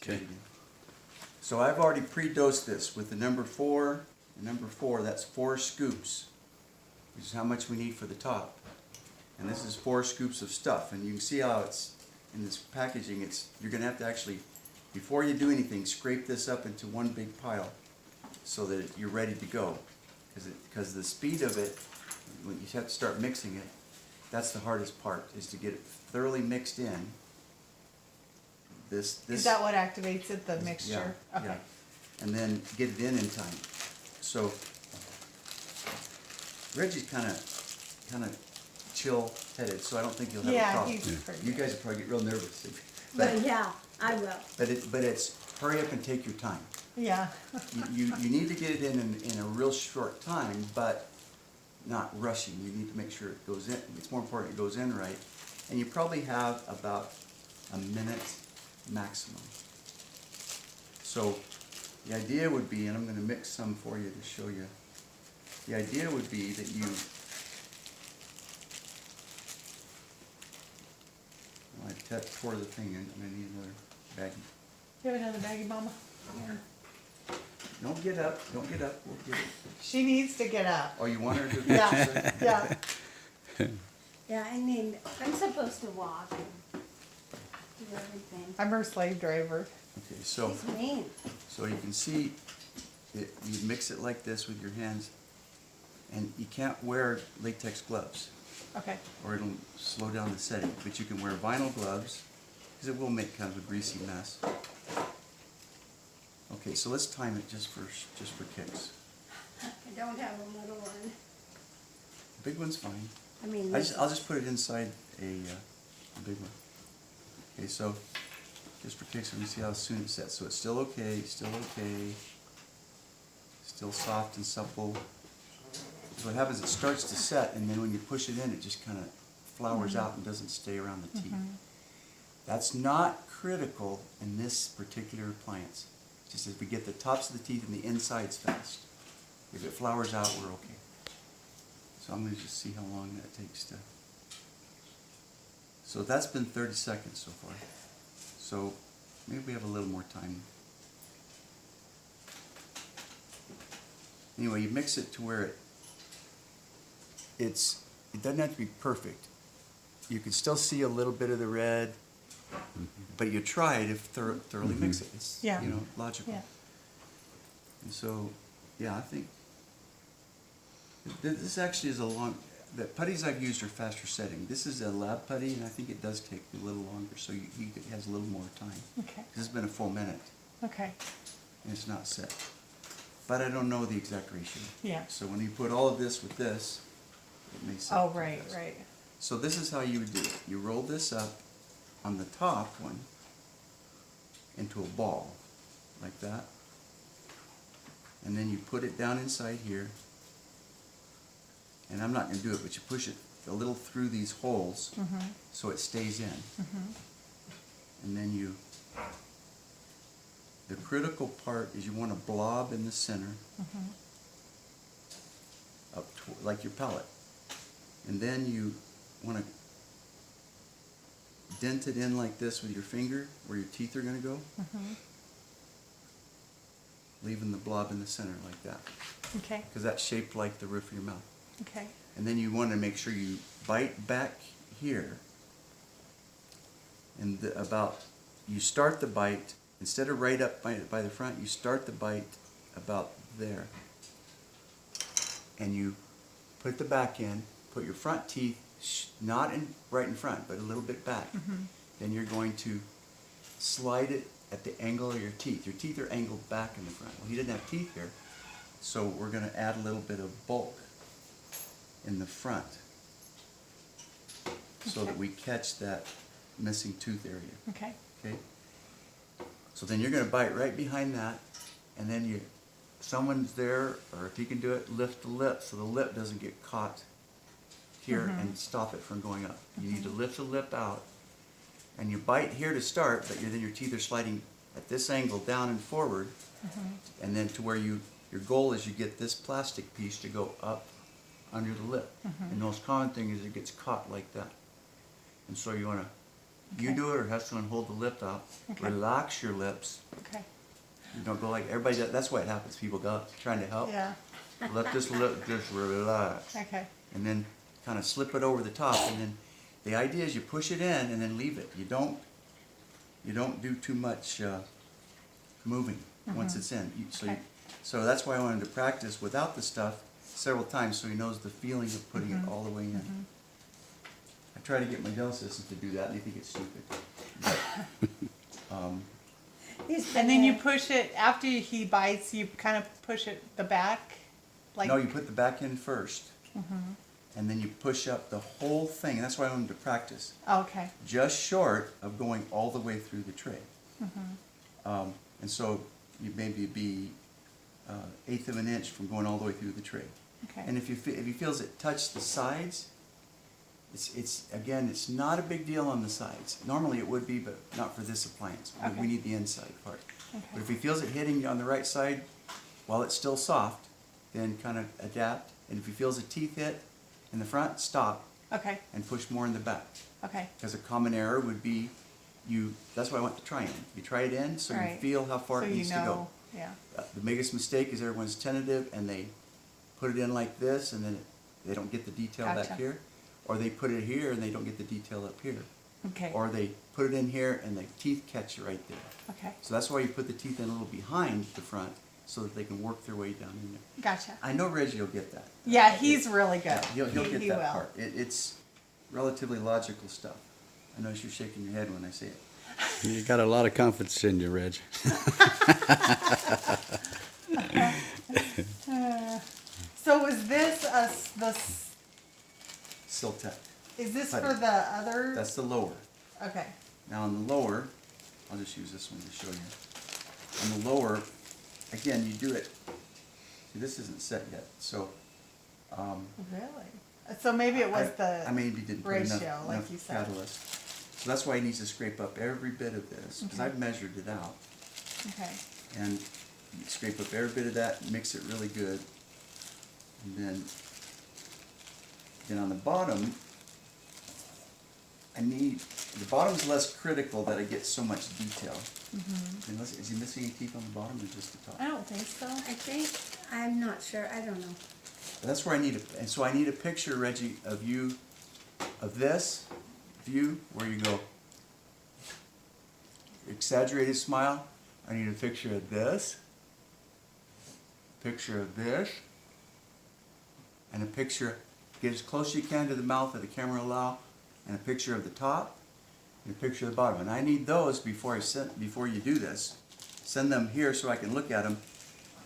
Okay. So I've already pre-dosed this with the number 4. The number 4, that's 4 scoops, which is how much we need for the top. And this is 4 scoops of stuff. And you can see how it's in this packaging. You're going to have to actually, before you do anything, scrape this up into one big pile so that you're ready to go. Because the speed of it, when you have to start mixing it, that's the hardest part, is to get it thoroughly mixed in. This Is that what activates it, the mixture? Yeah, Okay. yeah. And then get it in time. So Reggie's kind of chill-headed, so I don't think you'll have a Yeah, problem. he's pretty You good. guys will probably get real nervous. But yeah, I will. But it's hurry up and take your time. Yeah. You need to get it in a real short time, but not rushing. You need to make sure it goes in. It's more important it goes in right. And you probably have about a minute maximum. So the idea would be, and I'm going to mix some for you to show you. The idea would be that you, I tore the thing in. I'm going to need another baggie. You have another baggie, Mama? Don't get up. Don't get up. We'll get it. She needs to get up. Oh, you want her to? Yeah, yeah. Yeah, I mean, I'm supposed to walk and do everything. I'm her slave driver. Okay, so. She's mean. So you can see, you mix it like this with your hands, and you can't wear latex gloves, Okay. or it'll slow down the setting, but you can wear vinyl gloves, because it will make kind of a greasy mess. Okay, so let's time it just for kicks. I don't have a little one. The big one's fine. I mean, I'll just put it inside a big one. Okay, so just for kicks, let me see how soon it sets. So it's still okay, still soft and supple. So what happens, it starts to set, and then when you push it in, it just kind of flowers out and doesn't stay around the teeth. That's not critical in this particular appliance. Just as we get the tops of the teeth and the insides fast. If it flowers out, we're okay. So I'm going to just see how long that takes to. So that's been 30 seconds so far. So maybe we have a little more time. Anyway, you mix it to where it doesn't have to be perfect. You can still see a little bit of the red, but you try it if thoroughly mix it. It's Yeah. logical. Yeah. And so, yeah, I think this actually is the putties I've used are faster setting. This is a lab putty, and I think it does take a little longer, so he has a little more time. Okay. This has been a full minute, Okay. and it's not set. But I don't know the exact ratio. Yeah. So when you put all of this with this, it may set. Oh, right, right. So this is how you would do it. You roll this up on the top one into a ball, like that. And then you put it down inside here. And I'm not going to do it, but you push it a little through these holes so it stays in. And then the critical part is you want a blob in the center, like your palate. And then you want to dent it in like this with your finger, where your teeth are going to go. Leaving the blob in the center like that. Okay. Because that's shaped like the roof of your mouth. Okay. And then you want to make sure you bite back here. And you start the bite, instead of right up by the front, you start the bite about there. And you put the back in, put your front teeth, not right in front, but a little bit back. Then you're going to slide it at the angle of your teeth. Your teeth are angled back in the front. Well, he didn't have teeth here, so we're going to add a little bit of bulk in the front so that we catch that missing tooth area. Okay. Okay? So then you're going to bite right behind that, and then someone's there, or if you can do it, lift the lip so the lip doesn't get caught here and stop it from going up. You need to lift the lip out, and you bite here to start, but then your teeth are sliding at this angle down and forward, and then to where your goal is you get this plastic piece to go up under the lip. And the most common thing is it gets caught like that. And so you want to You Okay. do it or have someone hold the lip out. Okay. Relax your lips. Okay. You don't go like everybody does. That's why it happens. People go trying to help. Yeah. Let this lip just relax. Okay. And then kind of slip it over the top. And then the idea is you push it in and then leave it. You don't do too much moving once it's in. Okay. So that's why I wanted to practice without the stuff several times so he knows the feeling of putting it all the way in. I try to get my dental assistant to do that and they think it's stupid. But, And then you push it, after he bites, you kind of push it the back? Like, no, you put the back in first. And then you push up the whole thing. And that's why I wanted to practice. okay. Just short of going all the way through the tray. And so you maybe be eighth of an inch from going all the way through the tray. Okay. And if he feels it touch the sides, it's not a big deal on the sides. Normally it would be, but not for this appliance. Okay. We need the inside part. Okay. But if he feels it hitting you on the right side while it's still soft, then kind of adapt. And if he feels a teeth hit in the front, stop Okay. and push more in the back. Okay. Because a common error would be that's why I want to try in. You try it in so you Right. feel how far So it you needs to go. know, yeah. The biggest mistake is everyone's tentative and they put it in like this and then they don't get the detail Gotcha. back here. Or they put it here and they don't get the detail up here. Okay. Or they put it in here and the teeth catch it right there. Okay. So that's why you put the teeth in a little behind the front so that they can work their way down in there. Gotcha. I know Reggie will get that. Yeah, he's really good. Yeah, he'll He- get he that will. part. It's relatively logical stuff. I notice you're shaking your head when I say it. You got a lot of confidence in you, Reg. So is this Siltec. is this Putty. for the other? That's the lower. Okay. Now on the lower, I'll just use this one to show you. On the lower, again, you do it. See, this isn't set yet, so Really? So maybe it was I maybe didn't put ratio, enough, like enough you said. catalyst. So that's why he needs to scrape up every bit of this, because Okay. I've measured it out. Okay. And you scrape up every bit of that, mix it really good. And then on the bottom, the bottom's less critical that I get so much detail. Is he missing any teeth on the bottom or just the top? I don't think so. I think, I'm not sure, I don't know. That's where I need and so I need a picture, Reggie, of you, of this view, where you go, exaggerated smile. I need a picture of this, picture of this, and a picture, get as close as you can to the mouth that the camera will allow, and a picture of the top, and a picture of the bottom. And I need those before you do this. Send them here so I can look at them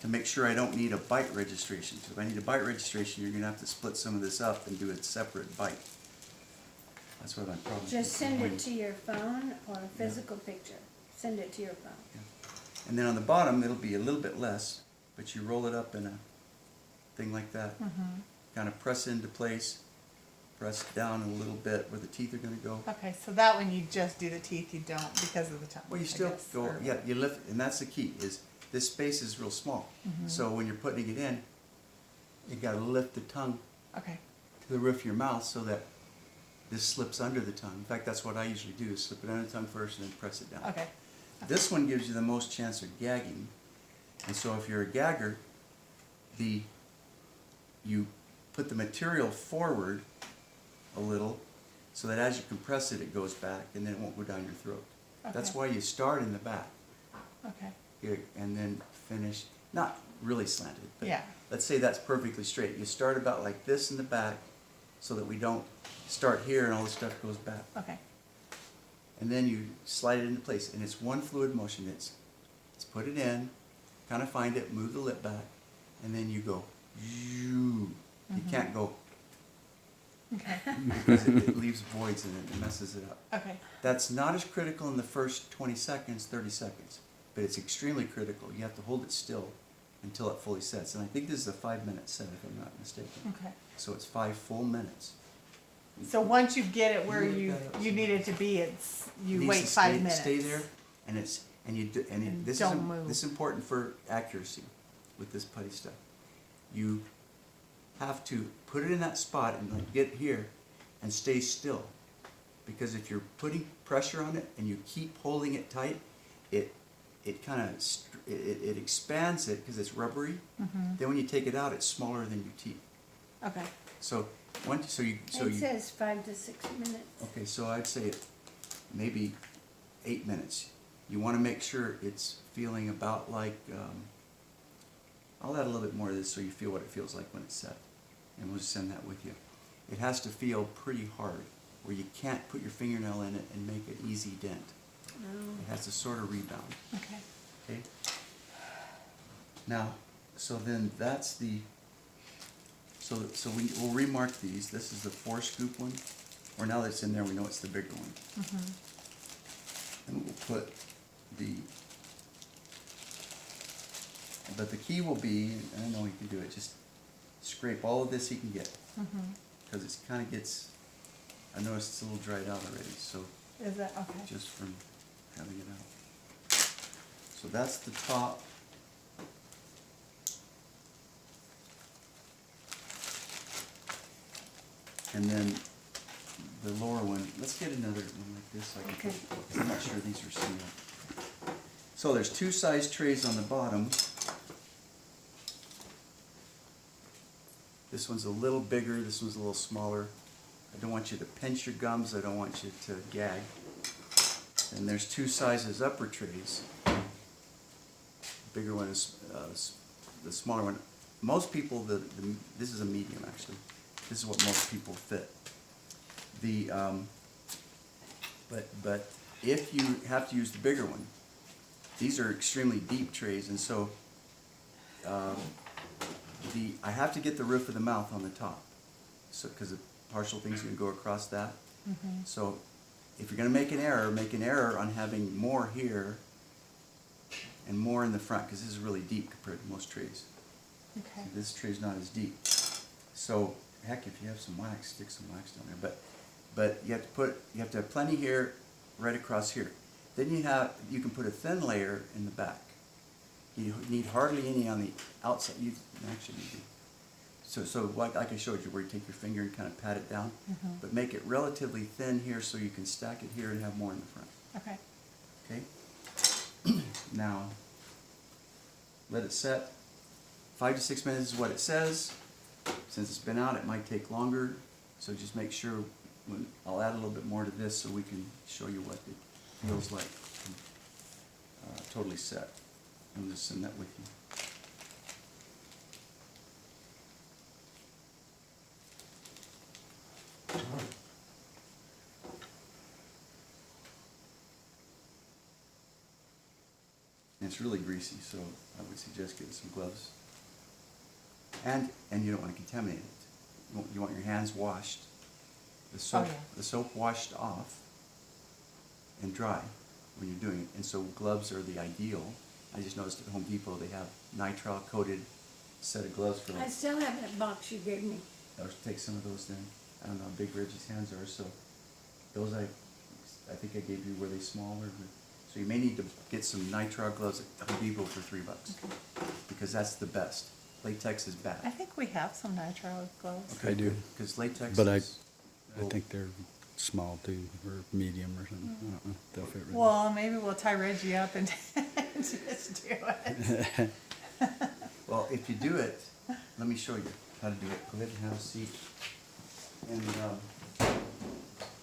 to make sure I don't need a bite registration. So if I need a bite registration, you're gonna have to split some of this up and do a separate bite. That's what my problem is. Just send it to your phone or a physical picture. Send it to your phone. And then on the bottom, it'll be a little bit less, but you roll it up in a thing like that. Kind of press into place, press down a little bit where the teeth are gonna go. Okay, so that one you just do the teeth, you don't because of the tongue. Well, you I still guess, go, or- yeah, you lift, and that's the key, is this space is real small. So when you're putting it in, you gotta lift the tongue Okay. to the roof of your mouth so that this slips under the tongue. In fact, that's what I usually do, is slip it under the tongue first and then press it down. Okay. This one gives you the most chance of gagging. And so if you're a gagger, you put the material forward a little so that as you compress it, it goes back and then it won't go down your throat. That's Okay. why you start in the back Okay. and then finish, not really slanted, but Yeah. let's say that's perfectly straight. You start about like this in the back so that we don't start here and all this stuff goes back. Okay. And then you slide it into place, and it's one fluid motion. It's put it in, kind of find it, move the lip back, and then you go, you can't go, Okay. because it leaves voids in it and messes it up. Okay. That's not as critical in the first 20 seconds, 30 seconds, but it's extremely critical. You have to hold it still until it fully sets. And I think this is a 5-minute set, if I'm not mistaken. Okay. So it's 5 full minutes. So once you get it where You you look that up. you need it to be, It you needs wait to 5 stay, minutes. Stay there, and And this don't move. This is important for accuracy with this putty stuff. You have to put it in that spot and like get here and stay still. because if you're putting pressure on it and you keep holding it tight, it kind of, it expands it because it's rubbery. Then when you take it out, it's smaller than your teeth. Okay. So, It says 5 to 6 minutes. okay, so I'd say maybe 8 minutes. You want to make sure it's feeling about like, I'll add a little bit more of this so you feel what it feels like when it's set. And we'll just send that with you. It has to feel pretty hard, where you can't put your fingernail in it and make an easy dent. It has to sort of rebound, Okay. okay? Now, so then that's the, so we'll remark these. This is the 4 scoop one, or now that it's in there, we know it's the bigger one. And we'll put the, but the key will be, I don't know you can do it, just scrape all of this you can get. Because it's kind of gets, I noticed it's a little dried out already, so Is that okay? just from having it out. So that's the top. And then the lower one, let's get another one like this. I can Okay. put- I'm not sure these are sealed. So there's 2 size trays on the bottom. This one's a little bigger, this one's a little smaller. I don't want you to pinch your gums, I don't want you to gag. And there's 2 sizes upper trays. Bigger one is the smaller one. Most people, this is a medium actually. This is what most people fit. But if you have to use the bigger one, these are extremely deep trays, and so I have to get the roof of the mouth on the top, so because the partial thing's going to go across that. So if you're going to make an error on having more here and more in the front, because this is really deep compared to most trays. Okay. This tray's not as deep. So heck, if you have some wax, stick some wax down there. But you have to have plenty here, right across here. Then you can put a thin layer in the back. You need hardly any on the outside. You actually need to. So like I showed you, where you take your finger and kind of pat it down, but make it relatively thin here so you can stack it here and have more in the front. Okay. Okay? Now, let it set. 5 to 6 minutes is what it says. Since it's been out, it might take longer, so just make sure, I'll add a little bit more to this so we can show you what it feels like totally set. I'm just send that with you. And it's really greasy, so I would suggest getting some gloves. And you don't want to contaminate it. You want your hands washed, the soap, yeah. the soap washed off and dry when you're doing it. And so gloves are the ideal. I just noticed at Home Depot they have nitrile coated set of gloves for I still have that box you gave me. I'll take some of those then. I don't know how big Reggie's hands are, so those I think I gave you, were they smaller? So you may need to get some nitrile gloves at Home Depot for $3, because that's the best. Latex is bad. I think we have some nitrile gloves. I do. Because latex But I is, think they're small too, or medium or something. I don't know. They'll fit really Well, maybe we'll tie Reggie up and just do it. well, if you do it, let me show you how to do it. Go ahead and have a seat. And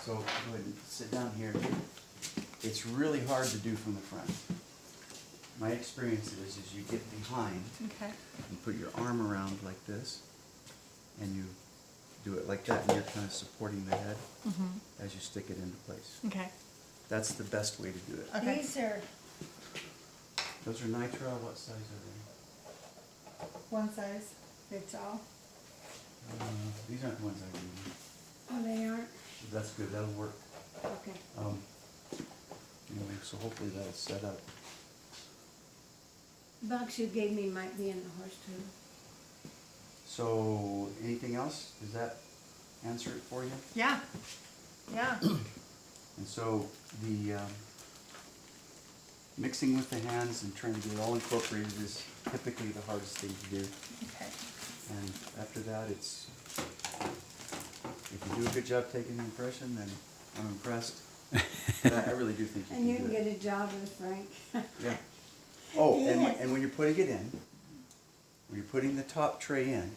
so go ahead and sit down here. It's really hard to do from the front. My experience is you get behind Okay. and put your arm around like this, and you do it like that, and you're kind of supporting the head as you stick it into place. Okay. That's the best way to do it. Okay. These are, Those are nitrile. What size are they? One size. it's all. These aren't the ones I gave Oh, they aren't? you. That's good. That'll work. Okay. Anyway, so hopefully that'll set up. The box you gave me might be in the horse too. So anything else? Does that answer it for you? Yeah. Yeah. And so the mixing with the hands and trying to get it all incorporated is typically the hardest thing to do. Okay. And after that, it's, if you do a good job taking the impression, then I'm impressed. But I really do think you And you can can do get it. a job with Frank. Yeah. Oh, Yes. and when you're putting it in, when you're putting the top tray in,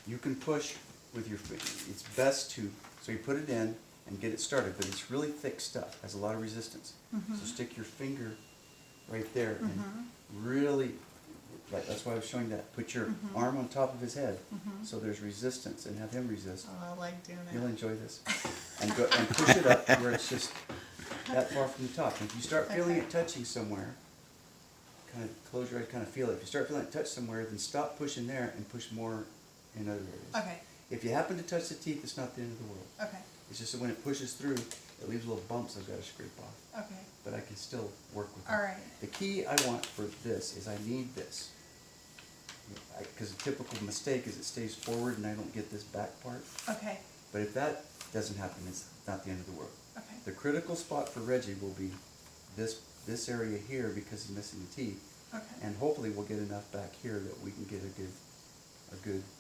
you can push with your foot. It's best to, so you put it in and get it started, but it's really thick stuff, has a lot of resistance. So stick your finger right there and really, right, that's why I was showing that. Put your arm on top of his head, so there's resistance, and have him resist. Oh, I like doing You'll it. enjoy this. And go, and push it up where it's just that far from the top. And if you start feeling it touching somewhere, kind of close your eyes, kind of feel it. If you start feeling it touch somewhere, then stop pushing there and push more in other areas. Okay, If you happen to touch the teeth, it's not the end of the world. okay, It's just that when it pushes through, it leaves little bumps I've got to scrape off. okay. But I can still work with it. All right. The key I want for this is I need this. Because a typical mistake is it stays forward and I don't get this back part. Okay, But if that doesn't happen, it's not the end of the world. okay, The critical spot for Reggie will be this area here because he's missing the teeth. okay, And hopefully we'll get enough back here that we can get a good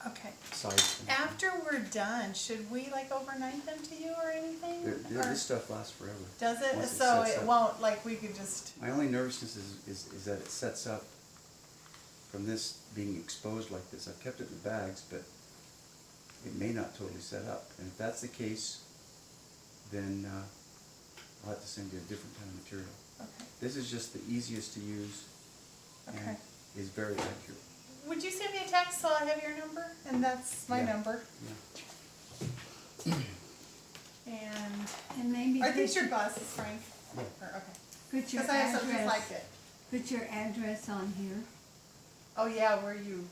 okay. size. After we're done, should we like overnight them to you or anything? Or- This stuff lasts forever. Does it? Once So sets it up. won't, like, we could just, My only nervousness is that it sets up from this being exposed like this. I've kept it in the bags, but it may not totally set up. And if that's the case, then I'll have to send you a different kind of material. okay, This is just the easiest to use okay. and is very accurate. Would you send me a text so I have your number? And that's my Yeah. number. Yeah. And And maybe I think put, your boss is Frank. Yeah. Or, okay. put your Because I have something just address, like it. put your address on here. Oh yeah, where you